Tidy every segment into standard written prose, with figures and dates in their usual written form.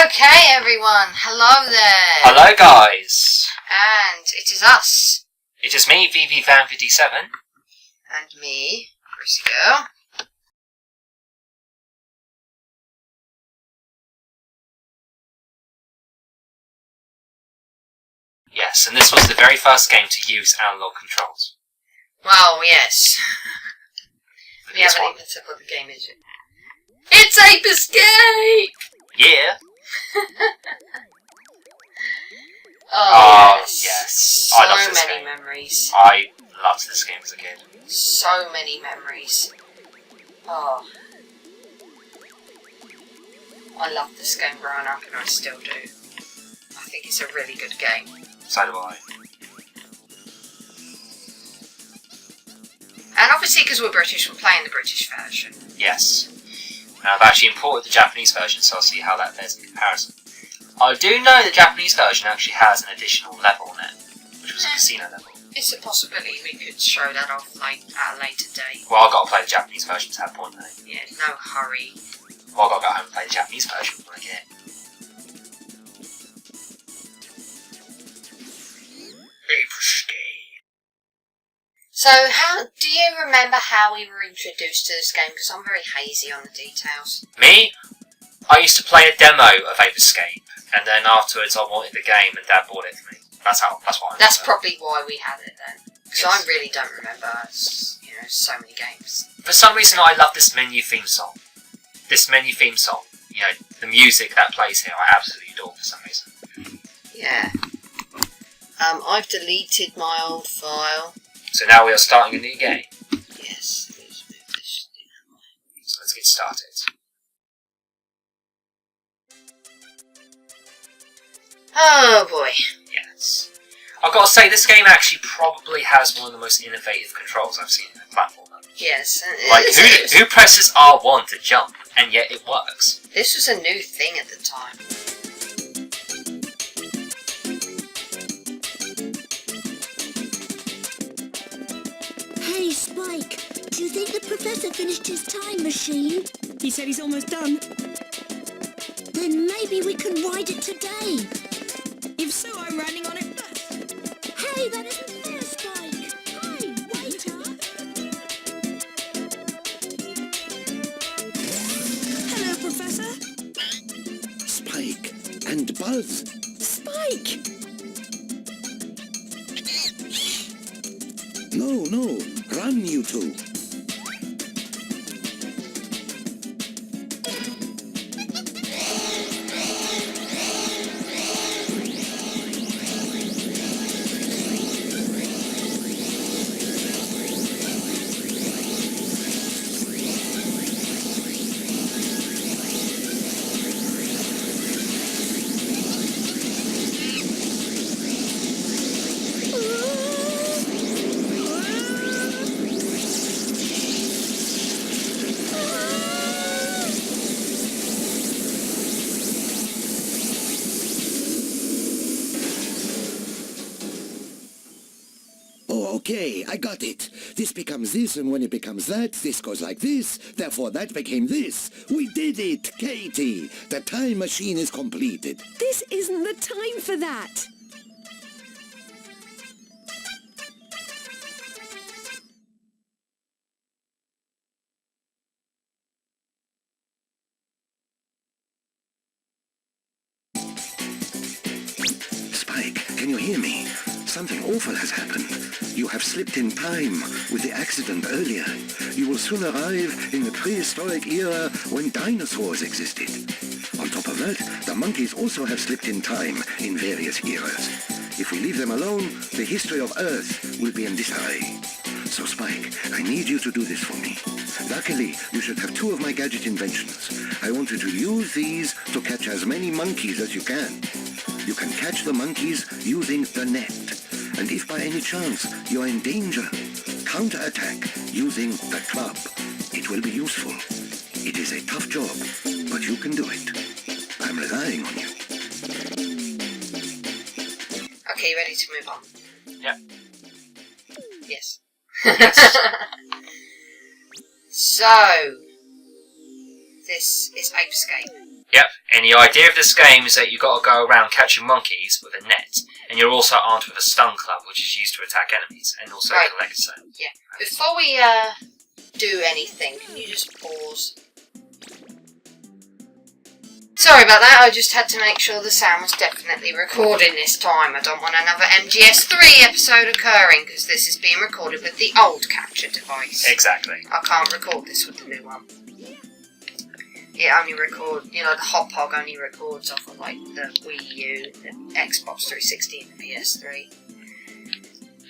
Okay, everyone. Hello there. Hello, guys. And it is us. It is me, VVFan57. And me, Chrissy Girl. Yes, and this was the very first game to use analog controls. Well, yes. We haven't even said what the game is yet. It's Ape Escape! Yeah. Oh, yes. So I love this many game. memories. I loved this game as a kid. So many memories. Oh. I loved this game growing up and I still do. I think it's a really good game. So do I. And obviously because we're British, we're playing the British version. Yes. And I've actually imported the Japanese version, so I'll see how that fares in comparison. I do know the Japanese version actually has an additional level in it, which was a casino level. It's a possibility we could show that off at a later date. Well, I've got to play the Japanese version to that point, though. Yeah, no hurry. Well, I've got to go home and play the Japanese version when I get it. Ape Escape. So, do you remember how we were introduced to this game? Because I'm very hazy on the details. Me? I used to play a demo of Ape Escape, and then afterwards I wanted the game and Dad bought it for me. That's what I remember. That's probably why we had it then. Because Yes. I really don't remember, so many games. For some reason I love this menu theme song. This menu theme song. You know, the music that plays here I absolutely adore for some reason. Yeah. I've deleted my old file. So now we are starting a new game. Yes. Let's move this thing out of the way. So let's get started. Oh boy. Yes. I've got to say, this game actually probably has one of the most innovative controls I've seen in a platformer. Yes. Like, who presses R1 to jump, and yet it works? This was a new thing at the time. Hey, Spike, do you think the Professor finished his time machine? He said he's almost done. Then maybe we can ride it today. If so, I'm riding on it first. Hey, that isn't fair, Spike. Hey, waiter. Hello, Professor. Spike and Buzz. Spike! No, run, you two. Okay, I got it. This becomes this, and when it becomes that, this goes like this. Therefore, that became this. We did it, Katie. The time machine is completed. This isn't the time for that. Spike, can you hear me? Something awful has happened. You have slipped in time with the accident earlier. You will soon arrive in the Prehistoric Era when dinosaurs existed. On top of that, the monkeys also have slipped in time in various eras. If we leave them alone, the history of Earth will be in disarray. So, Spike, I need you to do this for me. Luckily, you should have two of my gadget inventions. I want you to use these to catch as many monkeys as you can. You can catch the monkeys using the net. And if by any chance you are in danger, counterattack using the club. It will be useful. It is a tough job, but you can do it. I'm relying on you. Okay, you ready to move on? Yep. Yes. Yes. So, this is Ape Escape. Yep, and the idea of this game is that you've got to go around catching monkeys with a net, and you're also armed with a stun club, which is used to attack enemies, and also collect stones. Yeah. Before we do anything, can you just pause? Sorry about that, I just had to make sure the sound was definitely recording this time. I don't want another MGS3 episode occurring, because this is being recorded with the old capture device. Exactly. I can't record this with the new one. It only records, the Hot Pog only records off of like the Wii U, the Xbox 360 and the PS3.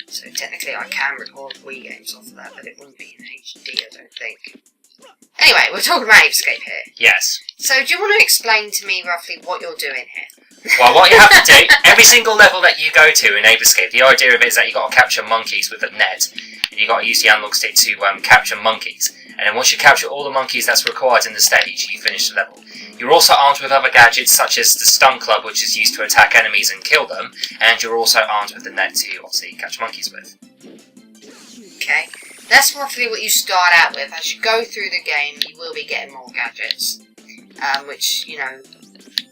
So technically I can record Wii games off of that, but it wouldn't be in HD, I don't think. Anyway, we're talking about Ape Escape here. Yes. So do you want to explain to me roughly what you're doing here? Well, what you have to do, every single level that you go to in Ape Escape, the idea of it is that you've got to capture monkeys with a net, and you've got to use the analog stick to capture monkeys. And then once you capture all the monkeys that's required in the stage, you finish the level. You're also armed with other gadgets such as the stun club, which is used to attack enemies and kill them, and you're also armed with the net to obviously catch monkeys with. Okay, that's roughly what you start out with. As you go through the game, you will be getting more gadgets, which,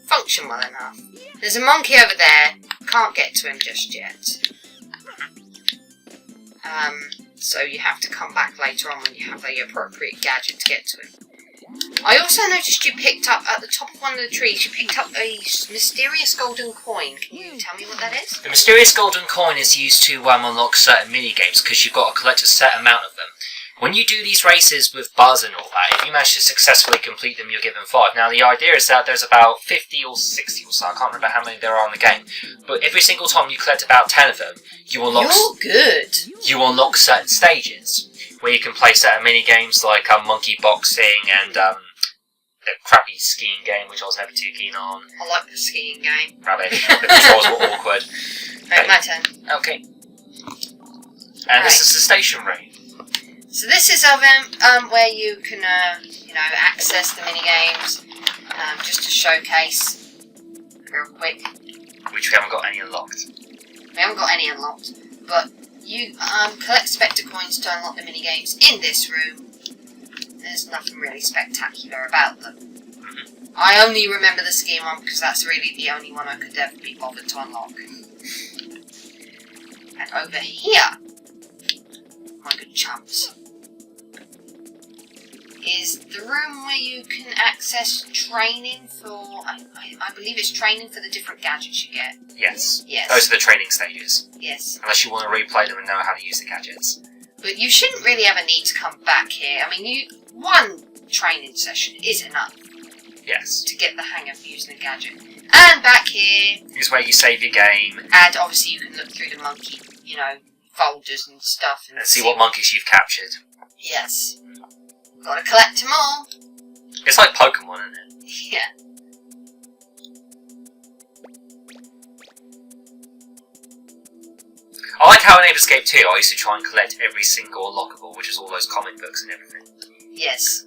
function well enough. There's a monkey over there, can't get to him just yet. So you have to come back later on when you have the appropriate gadget to get to him. I also noticed you picked up, at the top of one of the trees, you picked up a mysterious golden coin. Can you tell me what that is? The mysterious golden coin is used to unlock certain mini-games, because you've got to collect a set amount of them. When you do these races with Buzz and all that, if you manage to successfully complete them, you're given 5. Now, the idea is that there's about 50 or 60 or so, I can't remember how many there are in the game, but every single time you collect about 10 of them, you unlock... You're good! You unlock certain stages, where you can play certain mini-games like monkey boxing and the crappy skiing game, which I was never too keen on. I like the skiing game. Rubbish. The controls were awkward. Right, my turn. Okay. And this is the station room. So this is where you can, access the mini games, just to showcase, real quick. Which we haven't got any unlocked. We haven't got any unlocked, but you collect Spectre coins to unlock the mini games in this room. There's nothing really spectacular about them. Mm-hmm. I only remember the skiing one because that's really the only one I could ever be bothered to unlock. And over here, my good chums, is the room where you can access training for, I believe it's training for the different gadgets you get. Yes. Yes. Those are the training stages. Yes. Unless you want to replay them and know how to use the gadgets. But you shouldn't really ever need to come back here. I mean, one training session is enough. Yes. To get the hang of using a gadget. And back here... Here's where you save your game. And obviously you can look through the monkey, folders and stuff. And see what monkeys you've captured. Yes. Gotta collect them all. It's like Pokemon, isn't it? Yeah. I like how in Ape Escape 2 I used to try and collect every single unlockable, which is all those comic books and everything. Yes.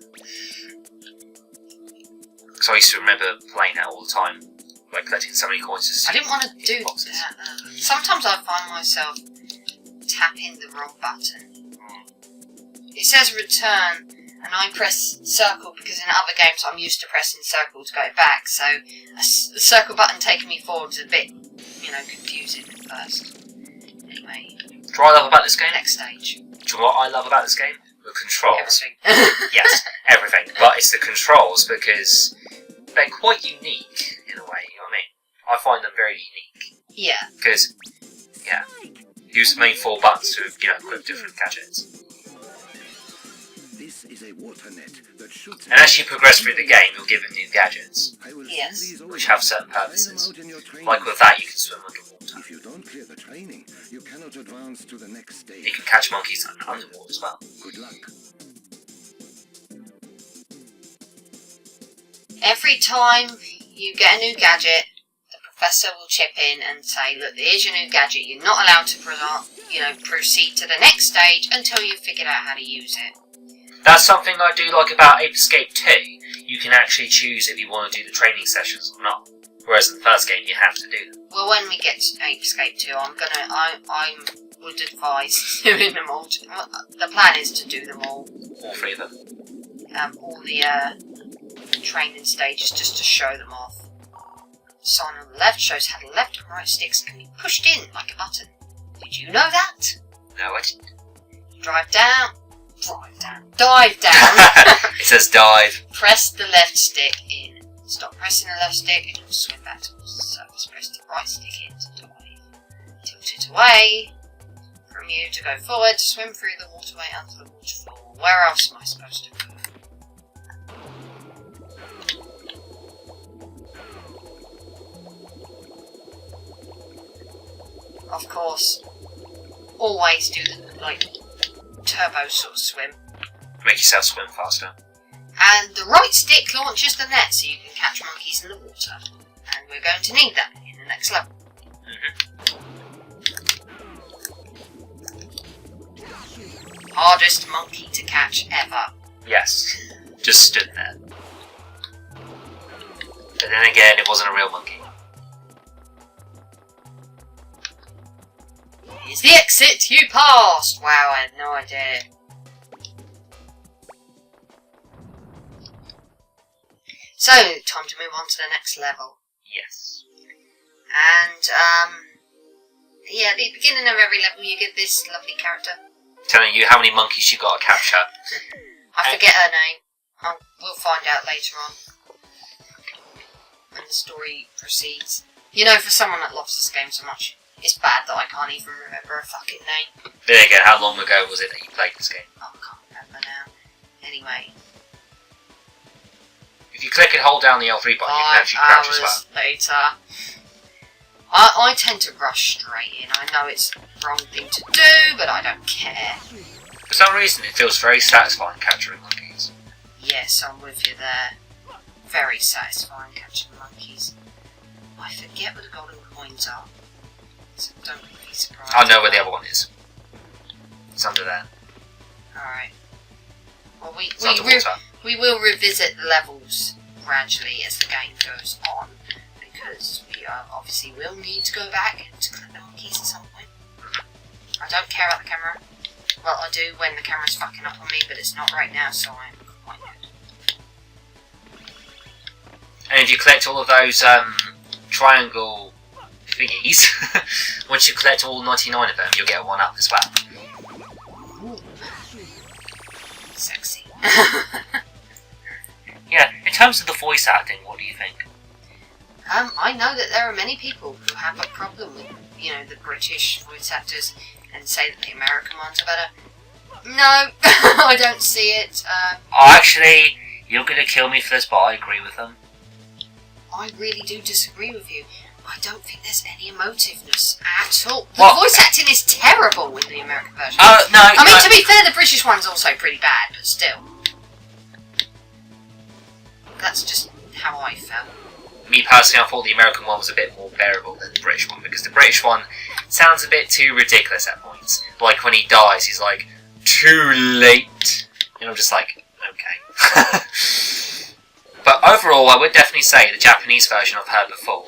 Because I used to remember playing that all the time, like collecting so many coins. I didn't want to do that. Sometimes I find myself tapping the wrong button. It says return, and I press circle because in other games I'm used to pressing circle to go back, so a circle button taking me forward is a bit, confusing at first. Anyway. Do you know what I love about this game? Next stage. Do you know what I love about this game? The controls. Everything. Yes, everything. But it's the controls because they're quite unique in a way, you know what I mean? I find them very unique. Yeah. Because, use the main 4 buttons to, equip different gadgets. This is a water net that shoots... And as you progress through the game, you'll given new gadgets, Yes. which have certain purposes. Like with that, you can swim underwater. If you don't clear the training, you cannot advance to the next stage. You can catch monkeys underwater as well. Good luck. Every time you get a new gadget, the professor will chip in and say, look, here's your new gadget. You're not allowed to proceed to the next stage until you've figured out how to use it. That's something I do like about Ape Escape 2. You can actually choose if you want to do the training sessions or not. Whereas in the first game, you have to do them. Well, when we get to Ape Escape 2, I would advise doing them all. The plan is to do them all. All 3 of them. All the training stages just to show them off. The sign on the left shows how the left and right sticks can be pushed in like a button. Did you know that? No, I didn't. Dive down. It says dive. Press the left stick in. Stop pressing the left stick and you'll swim back towards the surface. Press the right stick in to dive. Tilt it away from you to go forward, to swim through the waterway under the waterfall. Where else am I supposed to go? Of course, always do the, like, turbo sort of swim. Make yourself swim faster. And the right stick launches the net so you can catch monkeys in the water. And we're going to need that in the next level. Hardest monkey to catch ever. Yes. Just stood there. But then again, it wasn't a real monkey. Here's the exit you passed! Wow, I had no idea. So, time to move on to the next level. Yes. And, yeah, at the beginning of every level you get this lovely character. Telling you how many monkeys you got to capture. I forget her name. We'll find out later on. When the story proceeds. You know, for someone that loves this game so much, it's bad that I can't even remember her fucking name. There again, how long ago was it that you played this game? Oh, I can't remember now. Anyway. If you click and hold down the L3 button, you can actually crouch as well. Later. I tend to rush straight in. I know it's the wrong thing to do, but I don't care. For some reason, it feels very satisfying capturing monkeys. Yes, I'm with you there. Very satisfying catching monkeys. I forget what the golden coins are. So don't be surprised. I know where the other one is. It's under there. Alright. Well, It's underwater. we will revisit the levels gradually as the game goes on, because we obviously will need to go back to collect the monkeys at some point. I don't care about the camera. Well, I do when the camera's fucking up on me, but it's not right now, so I'm quite good. And if you collect all of those triangle thingies, once you collect all 99 of them, you'll get one up as well. Ooh. Sexy. Yeah, in terms of the voice acting, what do you think? I know that there are many people who have a problem with, you know, the British voice actors and say that the American ones are better. No, I don't see it. Actually, you're going to kill me for this, but I agree with them. I really do disagree with you. I don't think there's any emotiveness at all. The What? voice acting is terrible in the American version. No. I mean, to be fair, the British one's also pretty bad, but still. That's just how I felt. Me personally, I thought the American one was a bit more bearable than the British one, because the British one sounds a bit too ridiculous at points. Like when he dies, he's like, too late. And I'm just like, okay. But overall, I would definitely say the Japanese version I've heard before,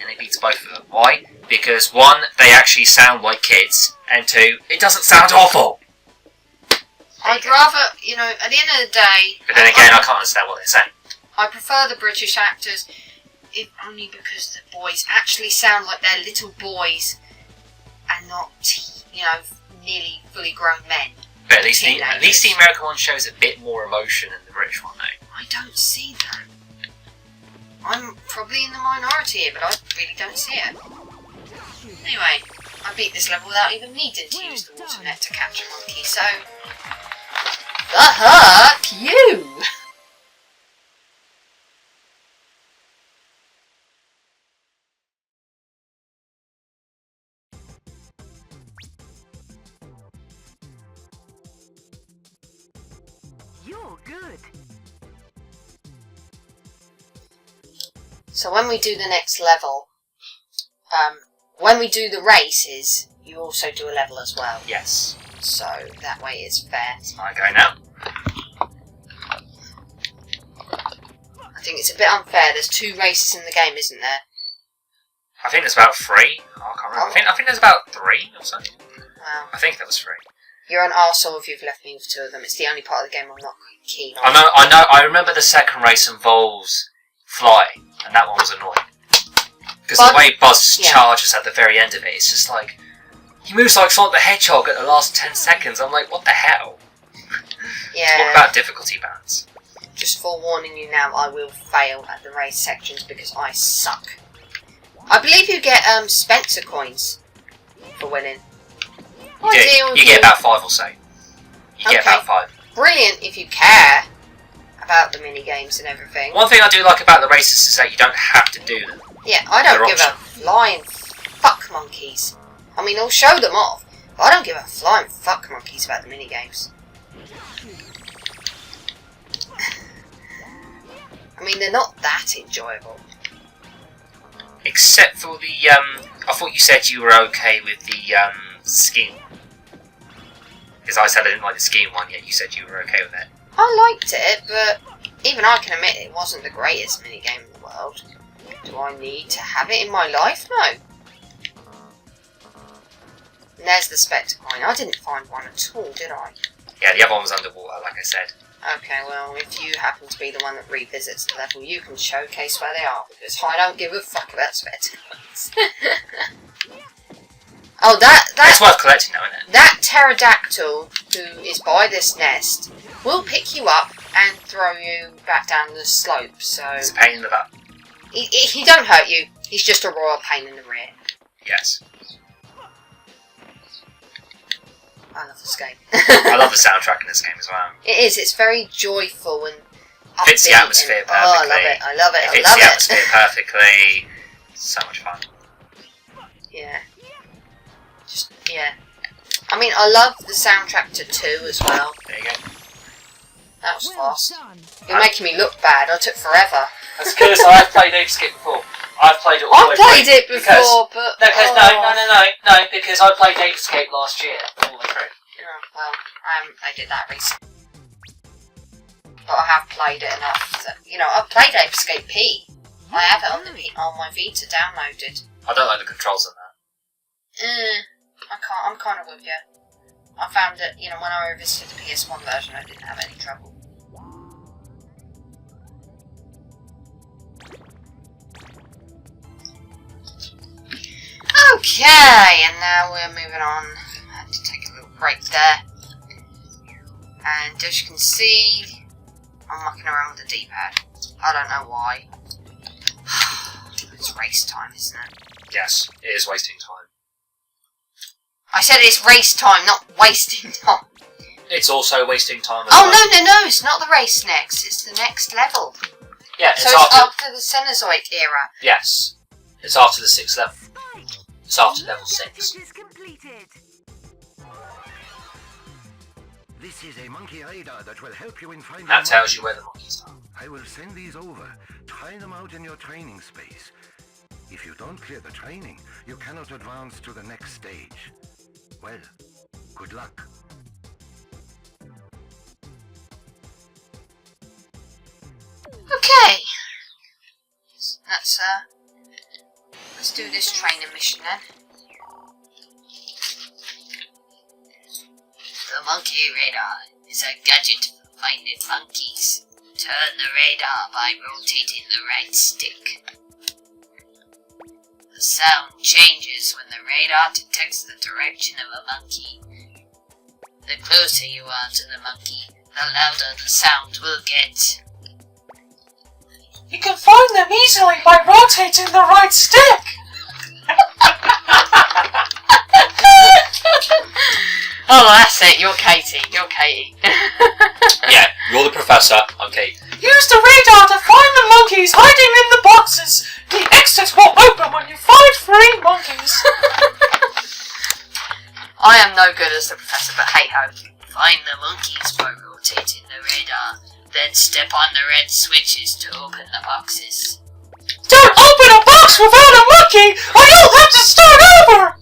and it beats both of them. Why? Because one, they actually sound like kids, and two, it doesn't sound awful. I'd rather, you know, at the end of the day... But then again, I can't understand what they're saying. I prefer the British actors, if only because the boys actually sound like they're little boys and not, you know, nearly fully grown men. But at least the American one shows a bit more emotion than the British one, though. I don't see that. I'm probably in the minority here, but I really don't see it. Anyway, I beat this level without even needing to use the water net to catch a monkey, so... The heck you! You're good. So when we do the next level, when we do the races, you also do a level as well. Yes. So that way it's fair. I go now. I think it's a bit unfair. There's 2 races in the game, isn't there? I think there's about 3. I can't remember. I think there's about 3 or something. Wow. I think that was 3. You're an arsehole if you've left me with two of them. It's the only part of the game I'm not keen on. I remember the second race involves flying, and that one was annoying. Because the way Buzz charges at the very end of it, it's just like, he moves like Sonic the Hedgehog at the last 10 seconds. I'm like, what the hell? Yeah. Talk about difficulty bands. Just forewarning you now, I will fail at the race sections because I suck. I believe you get Spencer coins for winning. You get about 5 or so. You get about 5. Brilliant if you care about the mini games and everything. One thing I do like about the races is that you don't have to do them. Yeah, I don't give a flying fuck monkeys. I mean, I'll show them off, but I don't give a flying fuck monkeys about the mini games. I mean, they're not that enjoyable. Except for the, I thought you said you were okay with the, skiing. Because I said I didn't like the skiing one, yet you said you were okay with it. I liked it, but even I can admit it wasn't the greatest minigame in the world. Do I need to have it in my life? No. And there's the Spectre coin. I didn't find one at all, did I? Yeah, the other one was underwater, like I said. Okay, well, if you happen to be the one that revisits the level, you can showcase where they are, because I don't give a fuck about Spectre coins. Oh, It's worth collecting though, isn't it? That pterodactyl who is by this nest will pick you up and throw you back down the slope, so... It's a pain in the butt. He don't hurt you, he's just a royal pain in the rear. Yes. I love this game. I love the soundtrack in this game as well. It is, it's very joyful and upbeat. Fits the atmosphere perfectly. Oh, I love it, I love it, I love it. It fits the atmosphere perfectly. So much fun. Yeah. Yeah. I mean, I love the soundtrack to 2 as well. There you go. That was fast. You're making me look bad. I took forever. That's because I've played Ape Escape before. I've played it all the way through. I played it before, but... No, because I played Ape Escape last year all the way through. Oh, well, I haven't played it that recently. But I have played it enough that, you know, I've played Ape Escape P. I have it on my Vita downloaded. I don't like the controls on that. I'm kind of with you. I found that, you know, when I revisited the PS1 version, I didn't have any trouble. Okay, and now we're moving on. I had to take a little break there. And as you can see, I'm mucking around with the D-pad. I don't know why. It's race time, isn't it? Yes, it is wasting time. I said it's race time, not wasting time. It's also wasting time as well. well. No, it's not the race next, it's the next level. Yeah, so it's after the Cenozoic era. Yes, it's after the 6th level. It's after level 6. This is a monkey radar that will help you in finding... That tells you where the monkeys are. I will send these over. Try them out in your training space. If you don't clear the training, you cannot advance to the next stage. Well, good luck. Okay. Let's do this training mission then. The monkey radar is a gadget for finding monkeys. Turn the radar by rotating the right stick. The sound changes when the radar detects the direction of a monkey. The closer you are to the monkey, the louder the sound will get. You can find them easily by rotating the right stick! Oh, that's it. You're Katie. Yeah, you're the professor. I'm Kate. Use the radar to find the monkeys hiding in the boxes. The exit will open when you find 3 monkeys. I am no good as the professor, but hey ho. Find the monkeys by rotating the radar. Then step on the red switches to open the boxes. Don't open a box without a monkey, or you'll have to start over!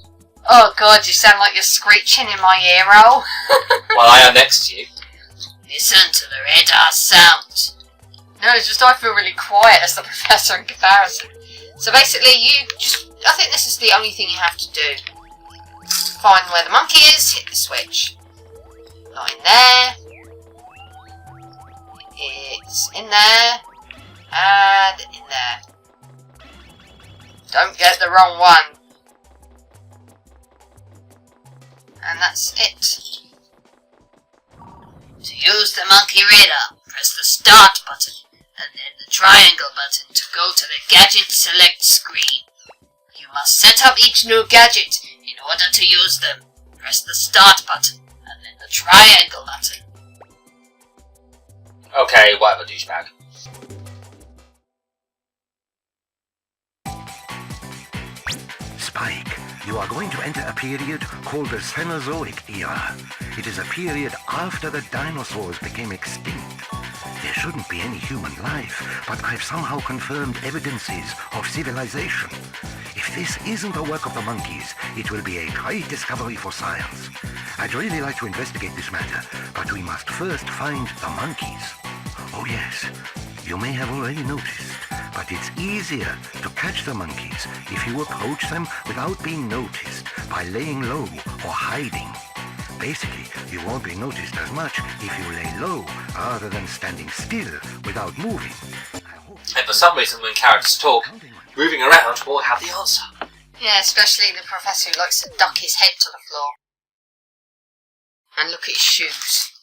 Oh god, you sound like you're screeching in my ear hole. Well, I am next to you. Listen to the radar sound. No, it's just I feel really quiet as the professor in comparison. So basically, I think this is the only thing you have to do. Find where the monkey is, hit the switch. Not in there. It's in there. And in there. Don't get the wrong one. And that's it. To use the monkey reader, press the start button and then the triangle button to go to the gadget select screen. You must set up each new gadget in order to use them. Press the start button and then the triangle button. Okay, whatever, douchebag. Spike, you are going to enter a period called the Cenozoic Era. It is a period after the dinosaurs became extinct. There shouldn't be any human life, but I've somehow confirmed evidences of civilization. If this isn't the work of the monkeys, it will be a great discovery for science. I'd really like to investigate this matter, but we must first find the monkeys. Oh yes, you may have already noticed, but it's easier to catch the monkeys if you approach them without being noticed by laying low or hiding. Basically, you won't be noticed as much if you lay low rather than standing still without moving. And for some reason, when characters talk, moving around will have the answer. Yeah, especially the professor who likes to duck his head to the floor. And look at his shoes.